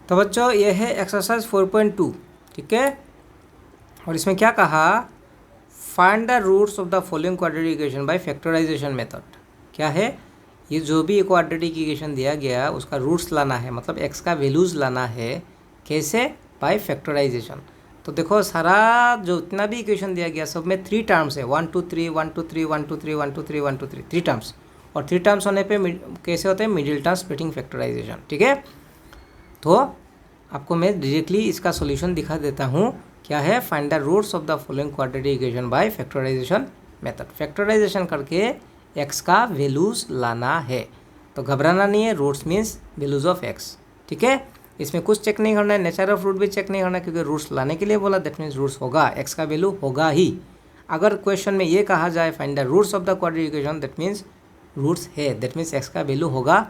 तो बच्चों ये है एक्सरसाइज 4.2, ठीक है। और इसमें क्या कहा, find the roots of the following quadratic equation by factorization method. क्या है, ये जो भी क्वाड्रेटिक इक्वेशन दिया गया उसका रूट्स लाना है, मतलब एक्स का वैल्यूज लाना है। कैसे, बाय फैक्टराइजेशन। तो देखो सारा जो इतना भी इक्वेशन दिया गया सब में 3 टर्म्स है, 1 2 3 1 2 3 1 2 3 1 2 3 1 2 3 3 टर्म्स। और 3 टर्म्स होने पे कैसे होते हैं, मिडिल टर्म स्प्लिटिंग फैक्टराइजेशन, ठीक है। तो आपको मैं डायरेक्टली इसका सॉल्यूशन दिखा देता हूँ। क्या है, find the roots of the following quadratic equation by factorization method. Factorization करके एक्स का वैल्यूज लाना है। तो घबराना नहीं है, roots means values of x, ठीक है। इसमें कुछ चेक नहीं करना है, नेचर ऑफ रूट भी चेक नहीं करना है, क्योंकि रूट्स लाने के लिए बोला, दैट मीन्स रूट्स होगा, एक्स का वैल्यू होगा ही। अगर क्वेश्चन में ये कहा जाए find the roots of the quadratic equation, that means roots है, दैट मीन्स एक्स का वैल्यू होगा।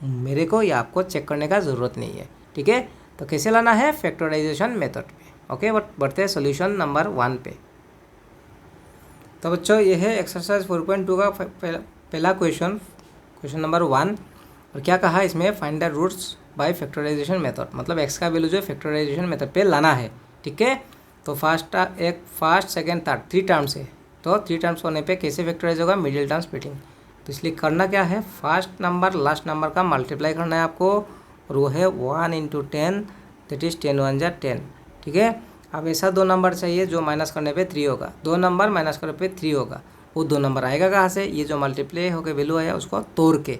मेरे को या आपको चेक करने का ज़रूरत नहीं है, ठीक है। तो कैसे लाना है, फैक्टराइजेशन मेथड पे, ओके। बट बढ़ते हैं सोल्यूशन नंबर 1 पे। तो बच्चों ये है एक्सरसाइज 4.2 का पहला क्वेश्चन, क्वेश्चन नंबर 1। और क्या कहा इसमें, find the roots by factorization method, मतलब एक्स का वैल्यू जो फैक्टराइजेशन मेथड पे लाना है, ठीक है। तो फर्स्ट सेकेंड थर्ड 3 टर्म्स है, तो 3 टर्म्स होने पे कैसे फैक्टराइज होगा, मिडिल टर्म स्प्लिटिंग। तो इसलिए करना क्या है, फर्स्ट नंबर लास्ट नंबर का मल्टीप्लाई करना है आपको, और वो है 1 × 10, दैट इज 10 1 = 10, ठीक है। अब ऐसा 2 नंबर चाहिए जो माइनस करने पे 3 होगा, 2 नंबर माइनस करने पे 3 होगा। वो 2 नंबर आएगा कहाँ से, ये जो मल्टीप्लाई होकर वैल्यू आया उसको तोड़ के,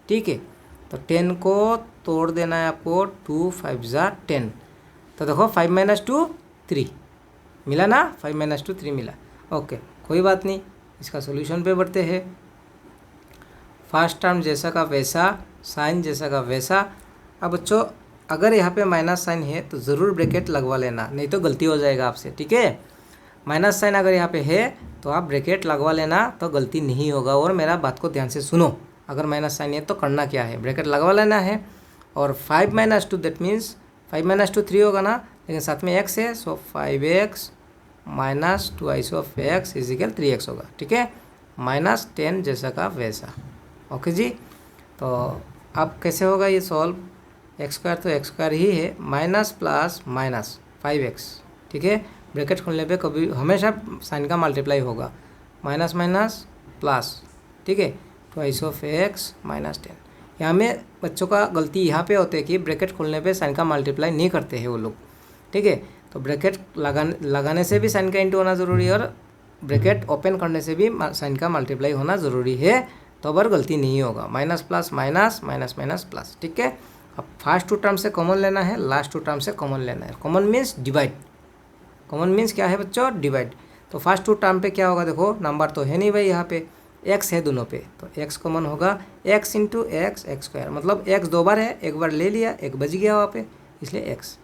ठीक है। तो 10 को तोड़ देना है आपको, 2 5 = 10। तो देखो 5 - 2 3 मिला ना, 5 - 2 3 मिला, ओके। कोई बात नहीं, इसका सोल्यूशन पे बढ़ते हैं। फर्स्ट टर्म जैसा का वैसा, साइन जैसा का वैसा। अब बच्चों अगर यहाँ पे माइनस साइन है तो ज़रूर ब्रैकेट लगवा लेना, नहीं तो गलती हो जाएगा आपसे, ठीक है। माइनस साइन अगर यहाँ पे है तो आप ब्रैकेट लगवा लेना, तो गलती नहीं होगा। और मेरा बात को ध्यान से सुनो, अगर माइनस साइन है तो करना क्या है, ब्रैकेट लगवा लेना है। और 5 - 2 दैट मीन्स 5 - 2 3 होगा ना, लेकिन साथ में x है, सो 5x - 2 ऑफ x = 3x होगा, ठीक है। -10 जैसा का वैसा, ओके जी। तो अब कैसे होगा ये सॉल्व, x² तो x² ही है, माइनस प्लस माइनस 5x, ठीक है। ब्रैकेट खोलने पे कभी हमेशा साइन का मल्टीप्लाई होगा, माइनस माइनस प्लस, ठीक है, 2 ऑफ x -10। यहाँ में बच्चों का गलती यहाँ पे होते है कि ब्रैकेट खोलने पे साइन का मल्टीप्लाई नहीं करते हैं वो लोग, ठीक है। तो ब्रैकेट लगाने से भी साइन का इंटू होना ज़रूरी है, और ब्रैकेट ओपन करने से भी साइन का मल्टीप्लाई होना ज़रूरी है, तो अगर गलती नहीं होगा। Minus plus minus, minus minus plus, ठीक है। अब फर्स्ट 2 टर्म से कॉमन लेना है, लास्ट 2 टर्म से कॉमन लेना है। Common means divide, common means क्या है बच्चों, डिवाइड। तो फर्स्ट 2 टर्म पे क्या होगा, देखो नंबर तो है नहीं भाई, यहाँ पे x है दोनों पे, तो x कॉमन होगा, x × x x², मतलब x 2 बार है, एक बार ले लिया, एक बच गया वहाँ पे, इसलिए x।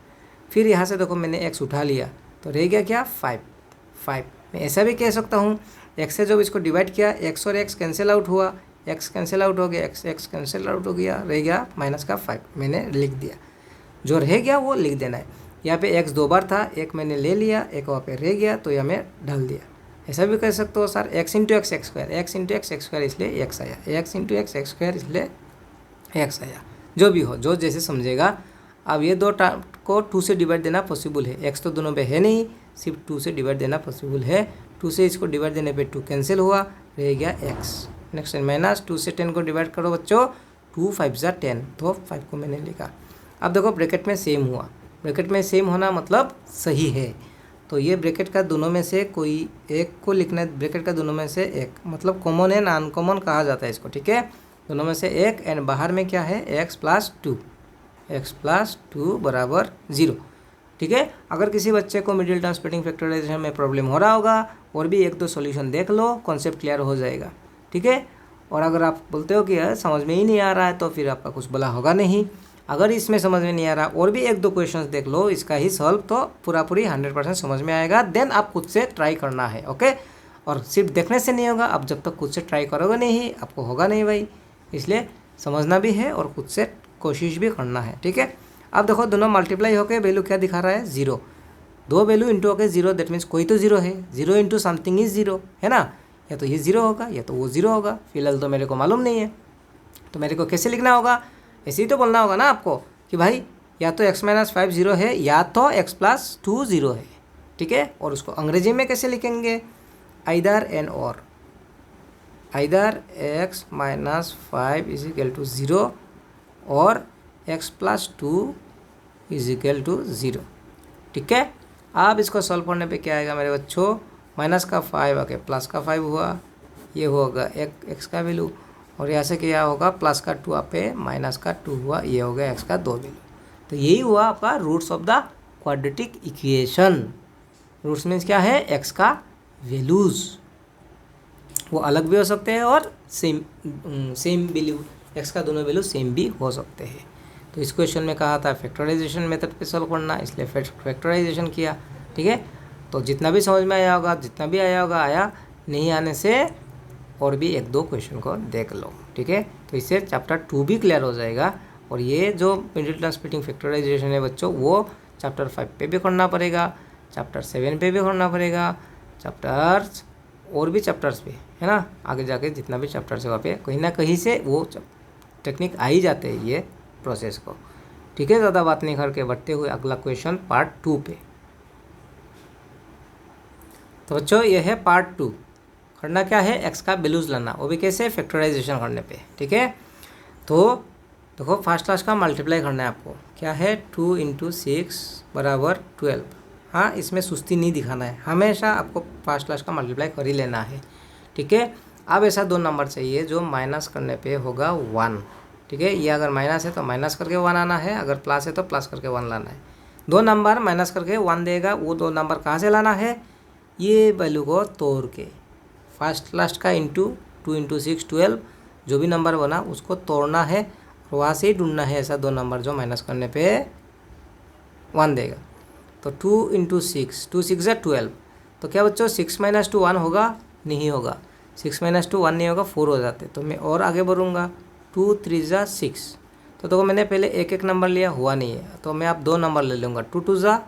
फिर यहाँ से देखो मैंने x उठा लिया, तो रह गया क्या, 5। मैं ऐसा भी कह सकता हूँ, x से जब इसको डिवाइड किया, x और x कैंसिल आउट हुआ, x कैंसिल आउट हो गया, x कैंसिल आउट हो गया, रह गया -5, मैंने लिख दिया। जो रह गया वो लिख देना है। यहाँ पे x 2 बार था, एक मैंने ले लिया, एक वहाँ पे रह गया, तो यहाँ में डाल दिया। ऐसा भी कह सकते हो sir, x × x x², x × x x² इसलिए x आया, x × x x² इसलिए x आया। जो भी हो, जो जैसे समझेगा। अब ये 2 टर्म को 2 से डिवाइड देना पॉसिबल है, x तो दोनों पे है नहीं, सिर्फ 2 से डिवाइड देना पॉसिबल है। 2 से इसको डिवाइड देने पे 2 कैंसिल हुआ, रह गया x। नेक्स्ट माइनस 2 से 10 को डिवाइड करो बच्चों, 2 5 = 10, तो 5 को मैंने लिखा। अब देखो ब्रैकेट में सेम हुआ, ब्रैकेट में सेम होना मतलब सही है, तो ये ब्रैकेट का दोनों में से कोई एक को लिखना है, ब्रैकेट का दोनों में से एक, मतलब कॉमन है ना, अनकॉमन कहा जाता है इसको, ठीक है। दोनों में से एक, एंड बाहर में क्या है, x + 2, x + 2 = 0, ठीक है। अगर किसी बच्चे को मिडिल टर्म स्प्लिटिंग फैक्टराइजेशन में प्रॉब्लम हो रहा होगा, और भी 1-2 सॉल्यूशन देख लो, कॉन्सेप्ट क्लियर हो जाएगा, ठीक है। और अगर आप बोलते हो कि यार समझ में ही नहीं आ रहा है, तो फिर आपका कुछ भला होगा नहीं। अगर इसमें समझ में नहीं आ रहा, और भी 1-2 क्वेश्चंस देख लो इसका ही सॉल्व, तो पूरी 100% समझ में आएगा। देन आप खुद से ट्राई करना है, ओके। और सिर्फ देखने से नहीं होगा, अब जब तक खुद से ट्राई करोगे नहीं, आपको होगा नहीं भाई। इसलिए समझना भी है और खुद से कोशिश भी करना है, ठीक है। अब देखो दोनों मल्टीप्लाई होकर वैल्यू क्या दिखा रहा है, 0। 2 वैल्यू इंटू होकर 0, दैट मीन्स कोई तो 0 है, 0 × समथिंग इज 0, है ना। या तो ये 0 होगा या तो वो 0 होगा, फिलहाल तो मेरे को मालूम नहीं है। तो मेरे को कैसे लिखना होगा, ऐसे ही तो बोलना होगा ना आपको कि भाई या तो x माइनस 5 जीरो है या तो x प्लस 2 जीरो है, ठीक है। और उसको अंग्रेजी में कैसे लिखेंगे, either and or, either x minus 5 is equal to 0 or x plus 2 is equal to 0, ठीक है। अब इसको सॉल्व करने पे क्या आएगा मेरे बच्चों, माइनस का 5 आके प्लस का 5 हुआ, ये होगा x का वैल्यू, और यहाँ से क्या होगा प्लस का 2 आप पे माइनस का 2 हुआ, ये हो गया x का 2 वैल्यू। तो यही हुआ आपका roots of the quadratic equation. Roots means क्या है, x का वैल्यूज़, वो अलग भी हो सकते हैं और सेम वैल्यू, x का दोनों वैल्यू सेम भी हो सकते हैं। तो इस क्वेश्चन में कहा था फैक्टराइजेशन मेथड पे सॉल्व करना, इसलिए फैक्टराइजेशन किया, ठीक है। तो जितना भी समझ में आया होगा, जितना भी आया होगा आया, नहीं आने से और भी एक दो क्वेश्चन को देख लो, ठीक है। तो इससे चैप्टर 2 भी क्लियर हो जाएगा, और ये जो मिडिल टर्म स्प्लिटिंग फैक्टराइजेशन है बच्चों, वो चैप्टर 5 पे भी करना पड़ेगा, चैप्टर 7 पे भी करना पड़ेगा, चैप्टर्स और भी चैप्टर्स पे, है ना। आगे जाके जितना भी चैप्टर्स है वहाँ पे कहीं ना कहीं से वो टेक्निक आ ही जाते हैं ये प्रोसेस को, ठीक है। ज़्यादा बात नहीं करके बढ़ते हुए अगला क्वेश्चन पार्ट 2 पे। तो बच्चों ये है पार्ट 2, करना क्या है, एक्स का वैल्यूज लाना, वो भी कैसे, फैक्टराइजेशन करने पे, ठीक है। तो देखो फर्स्ट क्लास का मल्टीप्लाई करना है आपको, क्या है 2 × 6 बराबर 12। हाँ, इसमें सुस्ती नहीं दिखाना है, हमेशा आपको फर्स्ट क्लास का मल्टीप्लाई कर ही लेना है, ठीक है। अब ऐसा दो नंबर चाहिए जो माइनस करने पे होगा 1, ठीक है। ये अगर माइनस है तो माइनस करके 1 आना है, अगर प्लस है तो प्लस करके 1 लाना है। दो नंबर माइनस करके 1 देगा, वो दो नंबर कहाँ से लाना है, ये वैल्यू को तोड़ के, फर्स्ट लास्ट का इंटू 2 × 6 12, जो भी नंबर बना उसको तोड़ना है, और वहाँ से ही ढूंढना है ऐसा दो नंबर जो माइनस करने पे 1 देगा। तो 2 × 6, 2 6 = 12, तो क्या बच्चों 6 - 2 1 होगा, नहीं होगा, 6 - 2 1 नहीं होगा, 4 हो जाते। तो मैं और आगे बढ़ूँगा, 2 3 = 6, तो देखो मैंने पहले एक एक नंबर लिया, हुआ नहीं है, तो मैं अब दो नंबर ले लूँगा, 2 2 =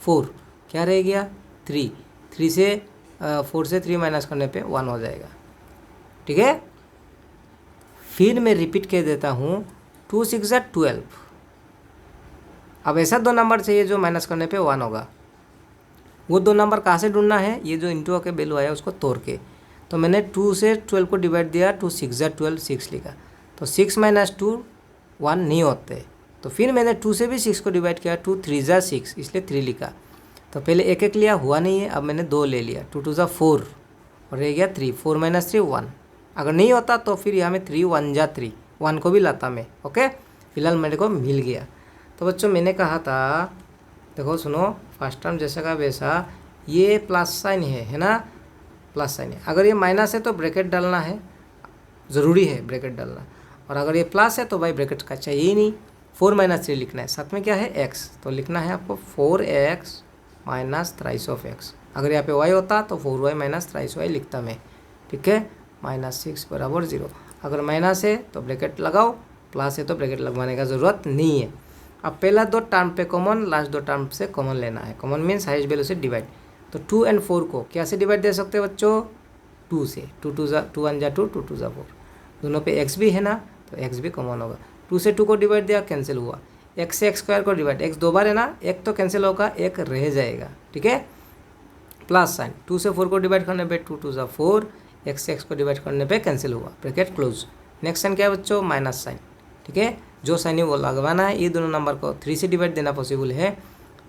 4, क्या रह गया 3, 3 से 4 से 3 माइनस करने पे 1 हो जाएगा, ठीक है। फिर मैं रिपीट कर देता हूँ, 2 6 = 12। अब ऐसा दो नंबर चाहिए जो माइनस करने पे 1 होगा, वो दो नंबर कहाँ से ढूंढना है, ये जो इंटू के वैल्यू आया उसको तोड़ के। तो मैंने 2 से 12 को डिवाइड दिया, 2 6 = 12, 6 लिखा, तो 6 - 2 1 नहीं होते। तो फिर मैंने 2 से भी 6 को डिवाइड किया, 2 3 = 6, इसलिए 3 लिखा। तो पहले एक एक लिया, हुआ नहीं है, अब मैंने 2 ले लिया, 2 2 = 4, और रह गया 3, 4 - 3 1। अगर नहीं होता तो फिर यहाँ में 3 1 = 3, 1 को भी लाता मैं, ओके। फिलहाल मेरे को मिल गया। तो बच्चों मैंने कहा था, देखो सुनो, फर्स्ट टर्म जैसा का वैसा, ये प्लस साइन है ना, प्लस साइन है। अगर ये माइनस है तो ब्रैकेट डालना है, ज़रूरी है ब्रैकेट डालना, और अगर ये प्लस है तो भाई ब्रैकेट का चाहिए ही नहीं। 4 - 3 लिखना है, साथ में क्या है x, तो लिखना है आपको 4x - थ्राइस ऑफ x। अगर यहाँ पे y होता तो 4y - थ्राइस y लिखता मैं, ठीक है। -6 = 0। अगर माइनस है तो ब्रैकेट लगाओ, प्लस है तो ब्रैकेट लगवाने का ज़रूरत नहीं है। अब पहला दो टर्म पे कॉमन, लास्ट दो टर्म से कॉमन लेना है, कॉमन मीन्स हाईएस्ट वैल्यू से डिवाइड। तो 2 और 4 को क्या से डिवाइड दे सकते हैं बच्चों, 2 से, 2 2 = 2 1 = 2, 2 2 = 4, दोनों पे x भी है ना, तो x भी कॉमन होगा। 2 से 2 को डिवाइड दिया, कैंसिल हुआ। x से x² को डिवाइड, x दो बार है ना, एक तो कैंसिल होगा, एक रह जाएगा, ठीक है। प्लस साइन, 2 से 4 को डिवाइड करने पे 2 2 = 4, x से x को डिवाइड करने पे कैंसिल हुआ, ब्रैकेट क्लोज। नेक्स्ट साइन क्या है बच्चों, माइनस साइन, ठीक है। जो साइन है वो लगवाना है। ये दोनों नंबर को 3 से डिवाइड देना पॉसिबल है,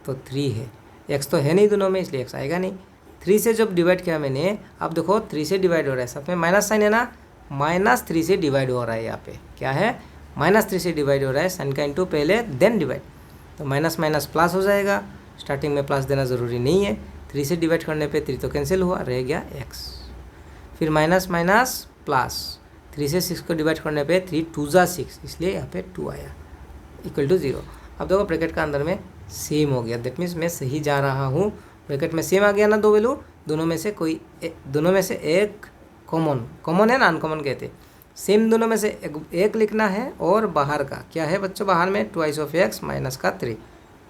तो 3 है, x तो है नहीं दोनों में, इसलिए x आएगा नहीं। 3 से जब डिवाइड किया मैंने, अब देखो 3 से डिवाइड हो रहा है, साथ में माइनस साइन है ना, -3 से डिवाइड हो रहा है। यहाँ पे क्या है, -3 से डिवाइड हो रहा है, साइन का इंटू पहले देन डिवाइड, तो माइनस माइनस प्लस हो जाएगा। स्टार्टिंग में प्लस देना ज़रूरी नहीं है। 3 से डिवाइड करने पे 3 तो कैंसिल हुआ, रह गया x, फिर माइनस माइनस प्लस, 3 से 6 को डिवाइड करने पे 3 2 = 6, इसलिए यहाँ पे 2 आया, इक्वल टू 0। अब देखो ब्रैकेट का अंदर में सेम हो गया, दैट मीन्स मैं सही जा रहा हूँ। ब्रैकेट में सेम आ गया ना दो वैल्यू, दोनों में से एक कॉमन है ना, अनकॉमन कहते हैं। सेम दोनों में से एक लिखना है, और बाहर का क्या है बच्चों, बाहर में 2 of x - 3,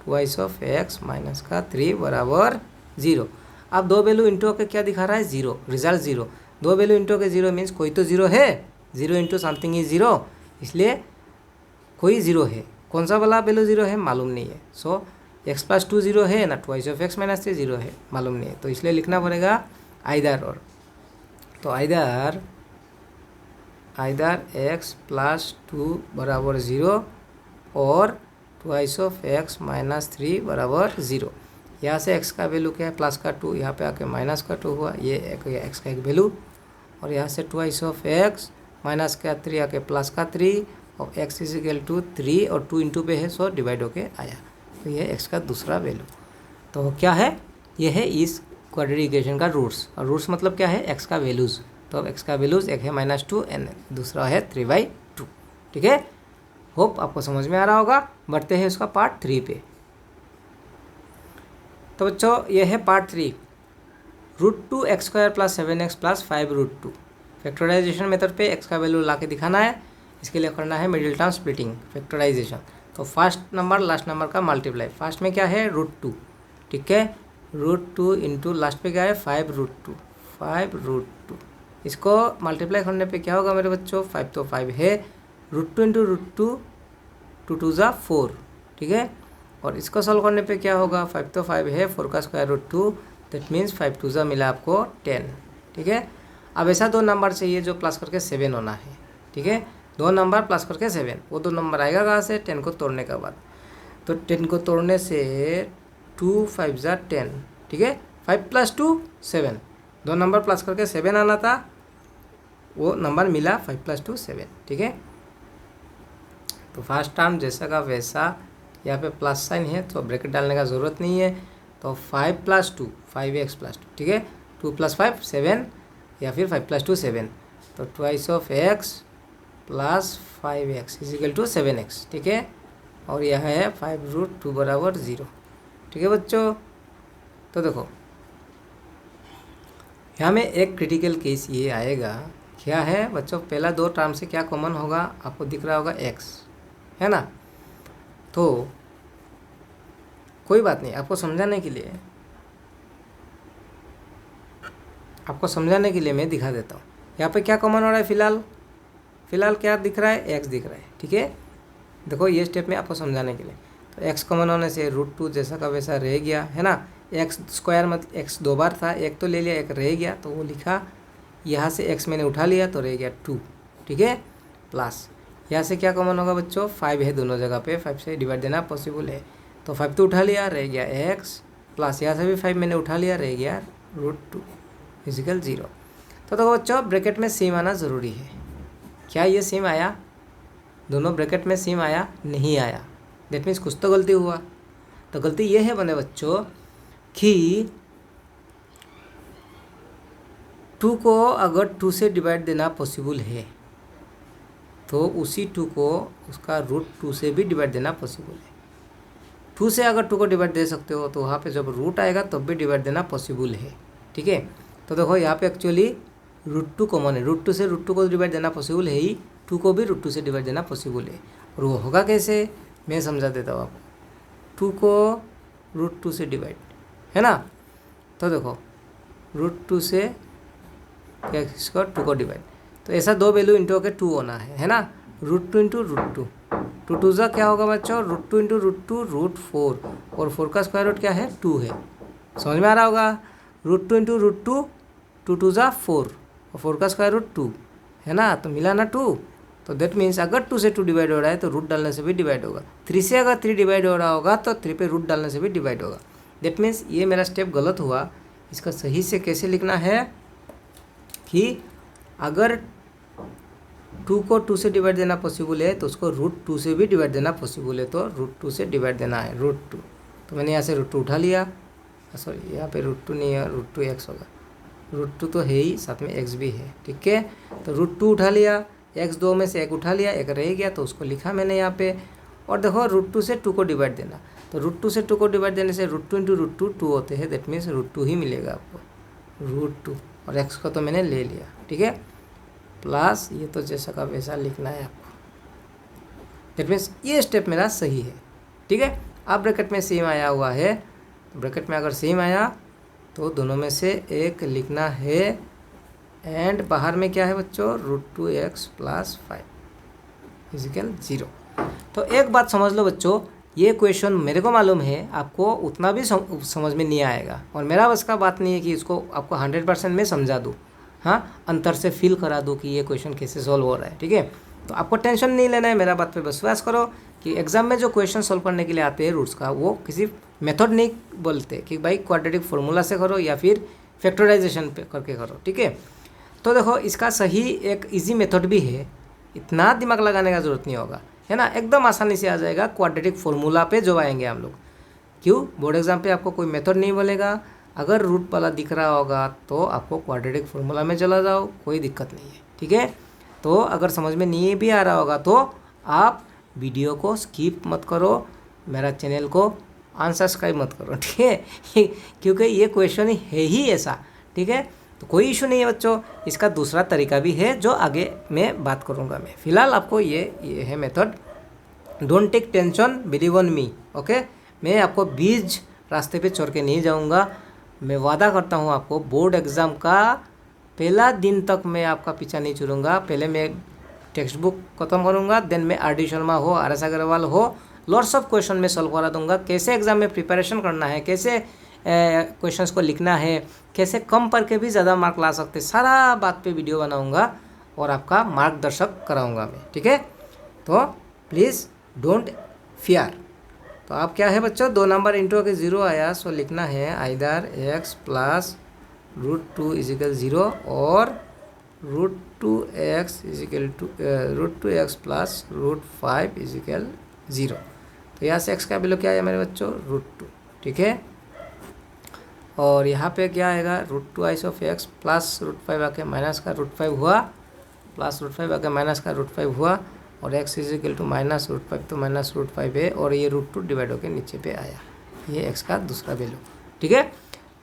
2 of x - 3 = 0। अब दो वैल्यू इंटू के क्या दिखा रहा है, 0, रिजल्ट 0। दो वैल्यू इंटू के 0 मीन्स कोई तो 0 है, 0 × समथिंग इज 0, इसलिए कोई 0 है। कौन सा वाला वैल्यू 0 है मालूम नहीं है। सो x प्लस 2 0 है ना, ट्वाइस ऑफ x माइनस 3 0 है, मालूम नहीं है, तो इसलिए लिखना पड़ेगा आइदर और। तो आइदर x प्लस 2 बराबर 0 और ट्वाइस ऑफ x माइनस 3 बराबर 0। यहाँ से x का वैल्यू क्या है, प्लस का 2, यहाँ पे आके माइनस का 2 हुआ, ये x का एक वैल्यू, और यहाँ से ट्वाइस ऑफ x माइनस का 3 आके प्लस का 3 और x इज इक्वल टू 3 और 2 इंटू पे है, सो डिवाइड होके आया। तो ये x का दूसरा वैल्यू। तो क्या है, ये है इस क्वाड्रेटिक इक्वेशन का रूट्स, और रूट्स मतलब क्या है, x का वैल्यूज़। तो अब x का वैल्यूज़ एक है -2 एंड दूसरा है 3/2। ठीक है, होप आपको समझ में आ रहा होगा। बढ़ते हैं उसका पार्ट 3 पे। तो बच्चों ये है part 3, √2x² + 7x + 5√2। Factorization method पे x का वैल्यू ला के दिखाना है, इसके लिए करना है मिडिल टर्म स्प्लिटिंग फैक्टराइजेशन। तो फर्स्ट नंबर लास्ट नंबर का मल्टीप्लाई, फर्स्ट में क्या है √2, ठीक है, √2 इंटू लास्ट पे क्या है 5√2, इसको मल्टीप्लाई करने पे क्या होगा मेरे बच्चों, 5 तो 5 है, √2 इंटू √2 2 2 ज़ा 4, ठीक है, और इसको सॉल्व करने पे क्या होगा, 5 तो 5 है, 4 का स्क्वायर रूट 2, दैट मीन्स 5 2 ज़ा मिला आपको 10। ठीक है, अब ऐसा दो नंबर चाहिए जो प्लस करके 7 होना है। ठीक है, दो नंबर प्लस करके 7, वो दो नंबर आएगा कहाँ से, 10 को तोड़ने के बाद। तो 10 को तोड़ने से 2 5 ज़ा 10, ठीक है, 5 + 2 7, दो नंबर प्लस करके 7 आना था, वो नंबर मिला 5 + 2 7। ठीक है, तो फर्स्ट टर्म जैसा का वैसा, यहाँ पे प्लस साइन है तो ब्रैकेट डालने का ज़रूरत नहीं है। तो 5 + 2 5x + 2, ठीक है, 2 + 5 7 या फिर 5 + 2 7, तो twice of x + 5x is equal to 7x। ठीक है, और यह है 5√2 बराबर 0। ठीक है बच्चों, तो देखो यहाँ में एक क्रिटिकल केस ये आएगा, क्या है बच्चों, पहला दो टर्म से क्या कॉमन होगा, आपको दिख रहा होगा x, है ना। तो कोई बात नहीं, आपको समझाने के लिए मैं दिखा देता हूँ। यहाँ पे क्या कॉमन हो रहा है, फिलहाल क्या दिख रहा है, x दिख रहा है। ठीक है, देखो ये स्टेप में आपको समझाने के लिए, तो x कॉमन होने से √2 जैसा का वैसा रह गया, है ना। x² मतलब x 2 बार था, एक तो ले लिया, एक रह गया, तो वो लिखा, यहाँ से x मैंने उठा लिया तो रह गया 2। ठीक है, प्लस यहाँ से क्या कॉमन होगा बच्चों, 5 है दोनों जगह पे, 5 से डिवाइड देना पॉसिबल है, तो 5 तो उठा लिया, रह गया x, प्लस यहाँ से भी 5 मैंने उठा लिया, रह गया √2 इजिकल 0। तो देखो बच्चों ब्रैकेट में सेम आना ज़रूरी है। क्या ये सेम आया, दोनों ब्रैकेट में सेम आया, नहीं आया, दैट मीन्स कुछ तो गलती हुआ। तो गलती ये है बने बच्चों कि 2 को अगर 2 से डिवाइड देना पॉसिबल है तो उसी 2 को उसका √2 से भी डिवाइड देना पॉसिबल है। 2 से अगर 2 को डिवाइड दे सकते हो तो वहाँ पे जब रूट आएगा तब भी डिवाइड देना पॉसिबल है। ठीक है, तो देखो यहाँ पे एक्चुअली √2 कॉमन है, √2 से √2 को डिवाइड देना पॉसिबल है ही, 2 को भी √2 से डिवाइड देना पॉसिबल है। और वो होगा कैसे, मैं समझा देता हूँ आपको। 2 को √2 से डिवाइड, है ना, तो देखो √2 से क्या इसको 2 को डिवाइड, तो ऐसा दो वैल्यू इंटू के 2 होना है ना, √2 इंटू √2, 2 2 ज़ा क्या होगा बच्चों, √2 इंटू √2 √4, और 4 का स्क्वायर रूट क्या है 2 है, समझ में आ रहा होगा। √2 इंटू √2 2 2 ज़ा 4, और 4 का स्क्वायर रूट 2 है ना, तो मिला ना 2, तो दैट मीन्स अगर 2 से 2 डिवाइड हो रहा है तो रूट डालने से भी डिवाइड होगा। 3 से अगर 3 डिवाइड हो रहा होगा तो 3 पे रूट डालने से भी डिवाइड होगा। दैट मीन्स ये मेरा स्टेप गलत हुआ। इसका सही से कैसे लिखना है कि अगर 2 को 2 से डिवाइड देना पॉसिबल है तो उसको √2 से भी डिवाइड देना पॉसिबल है, तो √2 से डिवाइड देना है √2। तो मैंने यहाँ से √2 उठा लिया, सॉरी यहाँ पे √2 नहीं है, √2 x होगा, √2 तो है ही, साथ में x भी है। ठीक है, तो √2 उठा लिया, x 2 में से 1 उठा लिया, 1 रह गया तो उसको लिखा मैंने यहाँ पे। और देखो √2 से 2 को डिवाइड देना, तो √2 से 2 को डिवाइड देने से √2 इंटू √2 2 होते हैं, दैट मीन्स √2 ही मिलेगा आपको, √2, और x को तो मैंने ले लिया। ठीक है, प्लस ये तो जैसा का वैसा लिखना है आपको, दैट मीन्स ये स्टेप मेरा सही है। ठीक है, अब ब्रैकेट में सेम आया हुआ है, ब्रैकेट में अगर सेम आया तो दोनों में से एक लिखना है, एंड बाहर में क्या है बच्चों, √2x + 5 इजिकल 0। तो एक बात समझ लो बच्चों, ये क्वेश्चन मेरे को मालूम है आपको उतना भी समझ में नहीं आएगा, और मेरा बस का बात नहीं है कि इसको आपको 100% में समझा दूँ, हाँ, अंतर से फील करा दूँ कि ये क्वेश्चन कैसे सॉल्व हो रहा है, ठीक है। तो आपको टेंशन नहीं लेना है, मेरा बात पे विश्वास करो कि एग्जाम में जो क्वेश्चन सॉल्व करने के लिए आते हैं रूट्स का, वो किसी मेथड नहीं बोलते कि भाई क्वाड्रेटिक फार्मूला से करो या फिर फैक्टराइजेशन पे करके करो, ठीक है। तो देखो इसका सही एक इजी मेथड भी है, इतना दिमाग लगाने का ज़रूरत नहीं होगा, है ना, एकदम आसानी से आ जाएगा। क्वाड्रेटिक फार्मूला पे जो आएंगे हम लोग, क्यों बोर्ड एग्जाम पे आपको कोई मेथड नहीं बोलेगा, अगर रूट वाला दिख रहा होगा तो आपको क्वाड्रेटिक फार्मूला में चला जाओ, कोई दिक्कत नहीं है, ठीक है। तो अगर समझ में नहीं भी आ रहा होगा तो आप वीडियो को स्किप मत करो, मेरा चैनल को अनसब्सक्राइब मत करो, ठीक है, क्योंकि ये क्वेश्चन है ही ऐसा, ठीक है। तो कोई इशू नहीं है बच्चों, इसका दूसरा तरीका भी है जो आगे मैं बात करूँगा। मैं फ़िलहाल आपको ये है method, don't take tension, believe on me, okay. मैं आपको बीच रास्ते पे छोड़ के नहीं जाऊँगा, मैं वादा करता हूँ आपको बोर्ड एग्ज़ाम का पहला दिन तक मैं आपका पीछा नहीं छोड़ूंगा। पहले मैं टेक्स्ट बुक ख़त्म करूँगा, देन मैं आर डी शर्मा हो, आर एस अग्रवाल हो, लॉट्स ऑफ क्वेश्चन में सॉल्व करा दूंगा, कैसे एग्जाम में प्रिपरेशन करना है, कैसे क्वेश्चंस को लिखना है, कैसे कम पढ़ के भी ज़्यादा मार्क ला सकते, सारा बात पे वीडियो बनाऊंगा और आपका मार्गदर्शक कराऊंगा मैं, ठीक है। तो प्लीज़ डोंट फियर। तो आप क्या है बच्चों, 2 नंबर इंटू के 0 आया, सो लिखना है आइदर x प्लस √2 इजिकल 0 और √2x is equal to √2x plus √5 is equal 0। तो यहाँ से x का वैल्यू क्या है मेरे बच्चों, √2, ठीक है। और यहाँ पे क्या आएगा, √2 आइस ऑफ x प्लस √5 आके माइनस का √5 हुआ, प्लस √5 आके माइनस का √5 हुआ, और x इजिकल टू माइनस √5, तो माइनस √5 है, और ये √2 डिवाइड होकर नीचे पे आया, ये x का दूसरा वैल्यू, ठीक है।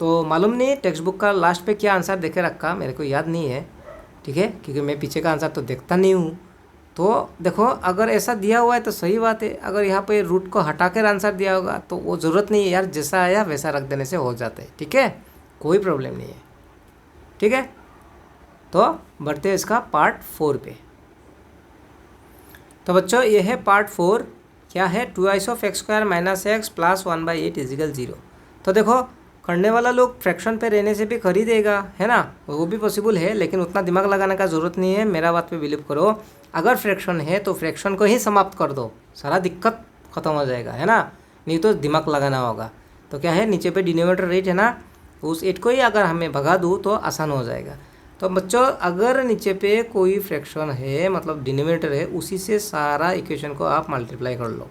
तो मालूम नहीं टेक्स्ट बुक का लास्ट पे क्या आंसर देखे रखा, मेरे को याद नहीं है, ठीक है, क्योंकि मैं पीछे का आंसर तो देखता नहीं हूँ। तो देखो अगर ऐसा दिया हुआ है तो सही बात है, अगर यहाँ पे रूट को हटा कर आंसर दिया होगा तो वो ज़रूरत नहीं है यार, जैसा आया वैसा रख देने से हो जाता है, ठीक है, कोई प्रॉब्लम नहीं है, ठीक है। तो बढ़ते हैं इसका पार्ट 4 पे। तो बच्चों ये है पार्ट 4, क्या है, 2 ice of x square minus x plus 1/8 is equal 0। तो देखो करने वाला लोग फ्रैक्शन पे रहने से भी कर ही देगा, है ना, वो भी पॉसिबल है, लेकिन उतना दिमाग लगाने का ज़रूरत नहीं है, मेरा बात पे बिलीव करो। अगर फ्रैक्शन है तो फ्रैक्शन को ही समाप्त कर दो, सारा दिक्कत ख़त्म हो जाएगा, है ना, नहीं तो दिमाग लगाना होगा। तो क्या है, नीचे पे डिनोमिनेटर 8 है ना, उस 8 को ही अगर हमें भगा दूँ तो आसान हो जाएगा। तो बच्चों अगर नीचे पे कोई फ्रैक्शन है, मतलब डिनोमिनेटर है, उसी से सारा इक्वेशन को आप मल्टीप्लाई कर लो।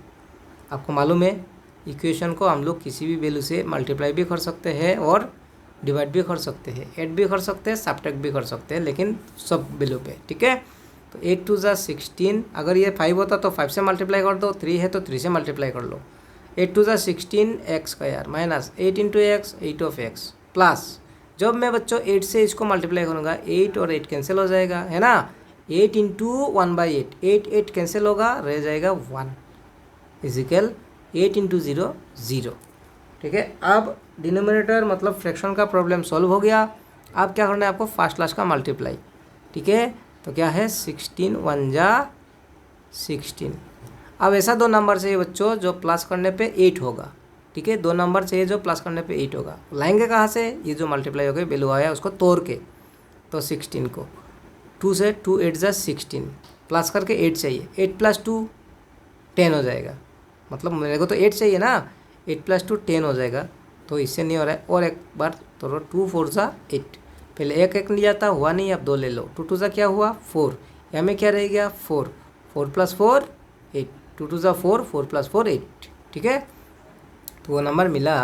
आपको मालूम है इक्वेशन को हम लोग किसी भी वैल्यू से मल्टीप्लाई भी कर सकते हैं और डिवाइड भी कर सकते हैं, ऐड भी कर सकते हैं, सब्ट्रैक्ट भी कर सकते हैं, लेकिन सब वैल्यू पे, ठीक है। तो 8 2 = 16, अगर ये 5 होता तो 5 से मल्टीप्लाई कर दो, 3 है तो 3 से मल्टीप्लाई कर लो। 8 2 = 16 x square minus 8 into x 8 of x plus, जब मैं बच्चों 8 से इसको मल्टीप्लाई करूँगा 8 और 8 कैंसिल हो जाएगा, है ना, 8 इंटू 1/8, 8 8 कैंसिल होगा, रह जाएगा 1 इजिकल 8 इंटू 0 0, ठीक है। अब डिनोमिनेटर मतलब फ्रैक्शन का प्रॉब्लम सॉल्व हो गया। अब क्या करना है आपको, फर्स्ट क्लास का मल्टीप्लाई, ठीक है। तो क्या है 16 1 जा 16। अब ऐसा 2 नंबर चाहिए बच्चों जो प्लस करने पे 8 होगा, ठीक है, 2 नंबर चाहिए जो प्लस करने पे 8 होगा। लाएंगे कहाँ से, ये जो मल्टीप्लाई हो गई वैल्यू आया उसको तोड़ के, तो 16 को 2 से 2 8 जा 16 प्लस करके 8 चाहिए, 8 + 2 10 हो जाएगा, मतलब मेरे को तो 8 चाहिए ना, 8 + 2 10 हो जाएगा, तो इससे नहीं हो रहा है। और एक बार तो 2 4 जा 8, पहले एक एक नहीं जाता, हुआ नहीं, अब 2 ले लो, 2 2 जा क्या हुआ 4, यहाँ में क्या रह गया 4, 4 + 4 8, 2 2 जा 4, 4 + 4 8, ठीक है। तो वो नंबर मिला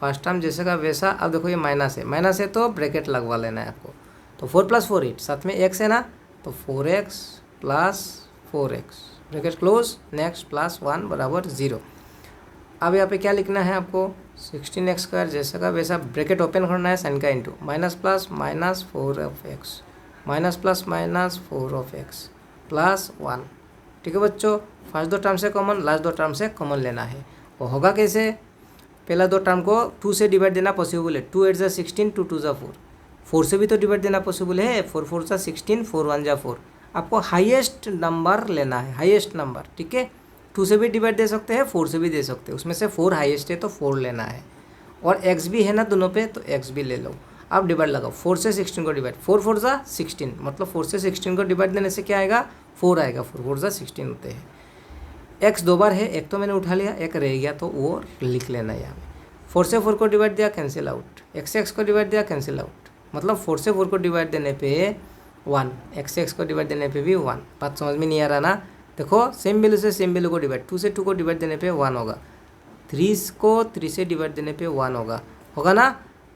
फर्स्ट टाइम जैसे का वैसा। अब देखो ये माइनस है तो ब्रैकेट लगवा लेना है आपको। तो 4 + 4 8, साथ में x है ना, तो 4x + 4x bracket close, next plus 1 = 0। अब यहाँ पे क्या लिखना है आपको, 16x स्क्वायर जैसा का वैसा ब्रैकेट ओपन करना है, साइन का into, minus plus minus 4 of x minus plus minus 4 of x plus 1, ठीक है बच्चों। फर्स्ट 2 टर्म से कॉमन, लास्ट 2 टर्म से कॉमन लेना है। वो होगा कैसे, पहला 2 टर्म को 2 से डिवाइड देना पॉसिबल है, 2 8 जा 16, 2 2 जा 4, 4 से भी तो डिवाइड देना पॉसिबल है, 4 4 जा 16, 4 1 जा 4। आपको हाईएस्ट नंबर लेना है, हाईएस्ट नंबर, ठीक है। 2 से भी डिवाइड दे सकते हैं, 4 से भी दे सकते हैं, उसमें से 4 हाईएस्ट है तो 4 लेना है, और x भी है ना दोनों पे तो x भी ले लो। अब डिवाइड लगाओ, 4 से 16 को डिवाइड, 4 4 जा 16, मतलब 4 से 16 को डिवाइड देने से क्या आएगा, 4 आएगा, 4 4 जा 16 होते हैं। x 2 बार है, एक तो मैंने उठा लिया, एक रह गया तो वो लिख लेना है यहाँ पे। 4 से 4 को डिवाइड दिया, कैंसिल आउट, x से x को डिवाइड दिया, कैंसिल आउट, मतलब 4 से 4 को डिवाइड देने पे 1, x से x को डिवाइड देने पे भी 1। बात समझ में नहीं आ रहा ना, देखो सेम वैल्यू से सेम वैल्यू को डिवाइड, 2 से 2 को डिवाइड देने पे 1 होगा, 3 को 3 से डिवाइड देने पे 1 होगा ना।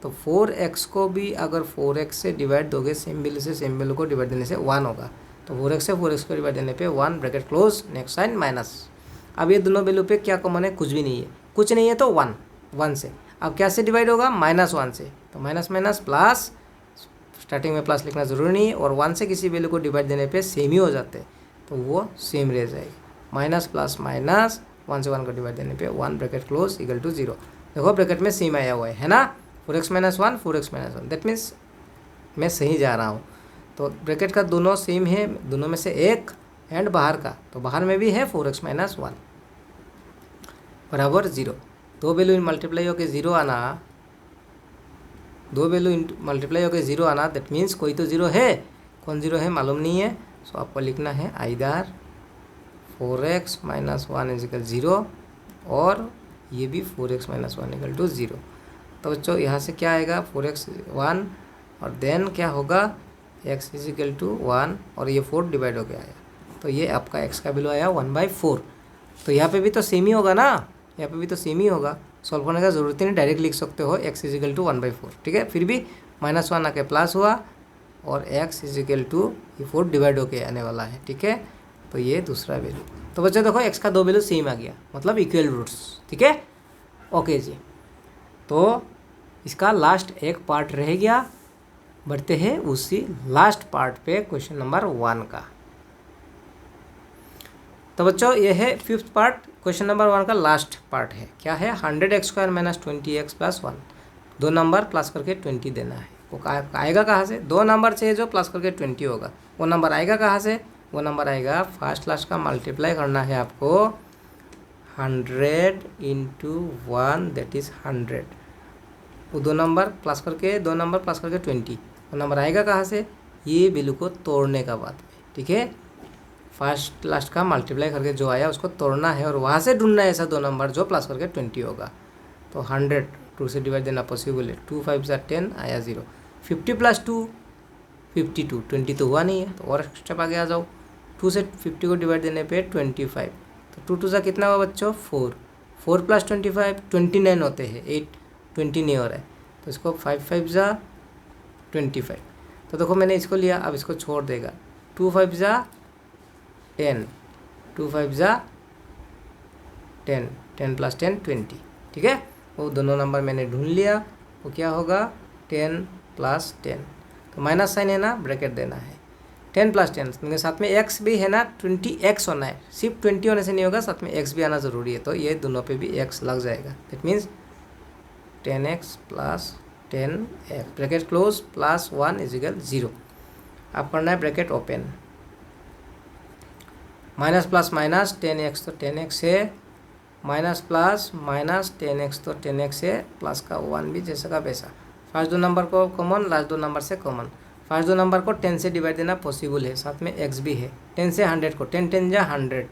तो 4x को भी अगर 4x से डिवाइड दोगे सेम वैल्यू से सेम वैल्यू को डिवाइड देने से 1 होगा, तो 4x से 4x को डिवाइड देने पे 1, bracket close, next sign minus. अब ये दोनों वैल्यू पे क्या कॉमन है, कुछ भी नहीं है, कुछ नहीं है तो 1 से। अब क्या से डिवाइड होगा, -1 से, तो माइनस माइनस प्लस, स्टार्टिंग में प्लस लिखना ज़रूरी नहीं है, और 1 से किसी वैल्यू को डिवाइड देने पे सेम ही हो जाते हैं तो वो सेम रह जाएगी, माइनस प्लस माइनस, 1 से 1 को डिवाइड देने पे 1, ब्रैकेट क्लोज, इक्वल टू 0। देखो ब्रैकेट में सेम आया हुआ है ना, 4x - 1 4x - 1, दैट मीन्स मैं सही जा रहा हूँ। तो ब्रैकेट का दोनों सेम है, दोनों में से एक एंड बाहर का, तो बाहर में भी है 4x - 1 बराबर 0। दो वैल्यू मल्टीप्लाई होकर 0 आना, दो वैल्यू मल्टीप्लाई होकर 0 आना, दैट मीन्स कोई तो 0 है, कौन 0 है मालूम नहीं है, सो आपको लिखना है आइदर 4x - 1 इजिकल 0 और ये भी 4x - 1 इक्वल टू 0। तो बच्चों यहाँ से क्या आएगा, 4x 1 और देन क्या होगा, x इजिकल टू 1 और ये 4 डिवाइड हो गया आया, तो ये आपका x का वैल्यू आया 1/4। तो यहाँ पे भी तो सेम ही होगा ना, यहाँ पे भी तो सेम ही होगा, सॉल्व करने का ज़रूरत ही नहीं, डायरेक्ट लिख सकते हो x इजिकल टू 1/4, ठीक है। फिर भी -1 आके प्लस हुआ और x इजिकल टू ये 4 डिवाइड होके आने वाला है, ठीक है। तो ये दूसरा वैल्यू, तो बच्चों देखो x का दो वैल्यू सेम आ गया, मतलब इक्वल रूट्स, ठीक है। ओके जी, तो इसका लास्ट एक पार्ट रह गया, बढ़ते हैं उसी लास्ट पार्ट पे, क्वेश्चन नंबर 1 का। तो बच्चों ये है 5th पार्ट, क्वेश्चन नंबर 1 का लास्ट पार्ट है, क्या है, 100x² - 20x + 1, दो नंबर प्लस करके 20 देना है। वो आएगा कहाँ से, दो नंबर से जो प्लस करके 20 होगा, वो नंबर आएगा कहाँ से, वो नंबर आएगा फर्स्ट लास्ट का मल्टीप्लाई करना है आपको 100 × 1 दैट इज़ 100, वो दो नंबर प्लस करके 20, वो नंबर आएगा कहाँ से, ये वैल्यू को तोड़ने का बाद में, ठीक है। फर्स्ट लास्ट का मल्टीप्लाई करके जो आया उसको तोड़ना है और वहाँ से ढूंढना है ऐसा दो नंबर जो प्लस करके 20 होगा। तो 100 2 से डिवाइड देना पॉसिबल है, 2 5 = 10 आया 0, 50 + 2 52, 20 तो हुआ नहीं है, तो और स्टेप आगे आ जाओ, 2 से 50 को डिवाइड देने पे 25, तो 2 2 सा कितना हुआ बच्चों 4, 4 + 25 29 होते हैं, 8 20 नहीं हो रहा है, तो इसको 5 5 = 25। तो देखो मैंने इसको लिया, अब इसको छोड़ देगा, 2 5 = 10, 2 5 = 10, 10 + 10 20, ठीक है। वो दोनों नंबर मैंने ढूंढ लिया, वो क्या होगा 10 + 10, तो माइनस साइन है ना, ब्रैकेट देना है, 10 + 10 क्योंकि साथ में x भी है ना, 20x होना है, सिर्फ 20 होने से नहीं होगा, साथ में x भी आना ज़रूरी है, तो ये दोनों पे भी x लग जाएगा, that means 10x + 10x bracket close +1 = 0। अब करना है bracket open, minus plus minus 10x तो 10x है, माइनस प्लस माइनस 10x तो 10x है, प्लस का 1 भी जैसा का वैसा, फर्स्ट दो नंबर को कॉमन, लास्ट दो नंबर से कॉमन, फर्स्ट दो नंबर को 10 से डिवाइड देना पॉसिबल है, साथ में x भी है, 10 से 100 को 10 10 = 100,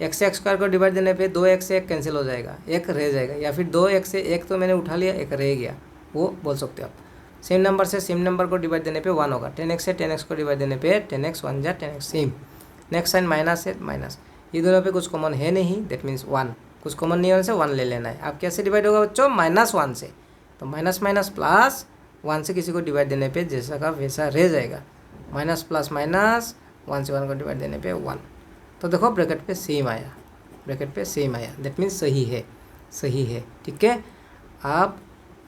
x से x² को डिवाइड देने पे 2x से 1 कैंसिल हो जाएगा, एक रह जाएगा, या फिर 2x से 1 तो मैंने उठा लिया, एक रह गया, वो बोल सकते हो आप। सेम नंबर से सेम नंबर को डिवाइड देने पे 1 होगा, 10x से 10x को डिवाइड देने पे 10x 1 = 10x same, next sign minus है, माइनस, ये दोनों पे कुछ कॉमन है नहीं, दैट मीन्स 1, कुछ कॉमन नहीं होने से 1 ले लेना है। अब कैसे डिवाइड होगा बच्चों, -1 से, तो माइनस माइनस प्लस 1 से किसी को डिवाइड देने पे जैसा का वैसा रह जाएगा, माइनस प्लस माइनस 1 से 1 को डिवाइड देने पे 1, तो देखो ब्रैकेट पे सेम आया, ब्रैकेट पे सेम आया, दैट मीन्स सही है, सही है, ठीक है। आप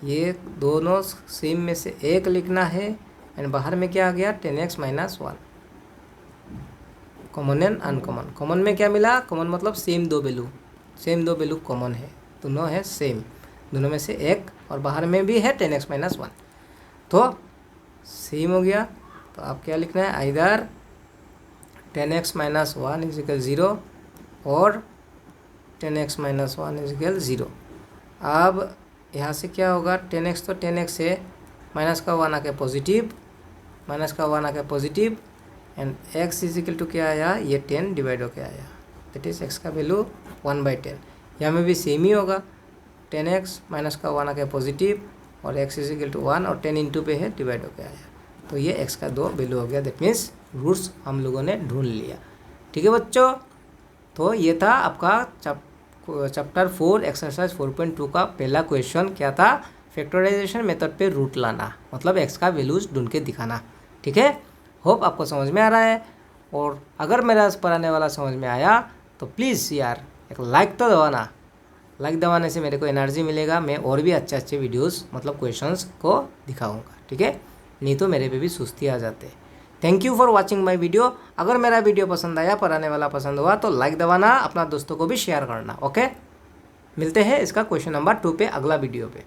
ये दोनों सेम में से एक लिखना है, एंड बाहर में क्या आ गया 10x - 1, common and uncommon, common में क्या मिला, कॉमन मतलब सेम दो वैल्यू, सेम दो वैल्यू कॉमन है, दोनों है सेम, दोनों में से एक, और बाहर में भी है 10x - 1, तो सेम हो गया। तो आप क्या लिखना है, आइदर 10x - 1 = 0 और 10x माइनस 1 इज इक्वल 0। अब यहाँ से क्या होगा, 10x तो 10x से माइनस का 1 आके पॉजिटिव, माइनस का 1 आके positive, and x is equal to क्या आया, ये 10 डिवाइड होके आया, दैट इज x का वैल्यू 1/10। यहाँ में भी सेम ही होगा, 10x माइनस का 1 आके पॉजिटिव और x इज इक्वल टू 1 और 10 इंटू पे है डिवाइड होके आया, तो ये x का 2 वैल्यू हो गया। दैट मीन्स रूट्स हम लोगों ने ढूंढ लिया। ठीक है बच्चों, तो ये था आपका चैप्टर 4 एक्सरसाइज 4.2 का पहला क्वेश्चन। क्या था, फैक्टराइजेशन मेथड पे रूट लाना, मतलब x का वैल्यूज ढूंढ के दिखाना। ठीक है, होप आपको समझ में आ रहा है, और अगर मेरा पढ़ाने वाला समझ में आया तो प्लीज़ यार एक लाइक तो दबाना। लाइक दबाने से मेरे को एनर्जी मिलेगा, मैं और भी अच्छे अच्छे वीडियोस मतलब क्वेश्चंस को दिखाऊंगा। ठीक है, नहीं तो मेरे पे भी सुस्ती आ जाते हैं। Thank you for watching my video. अगर मेरा वीडियो पसंद आया, पढ़ाने वाला पसंद हुआ तो लाइक दबाना, अपना दोस्तों को भी शेयर करना। ओके, मिलते हैं इसका क्वेश्चन नंबर 2 पे अगला वीडियो पे।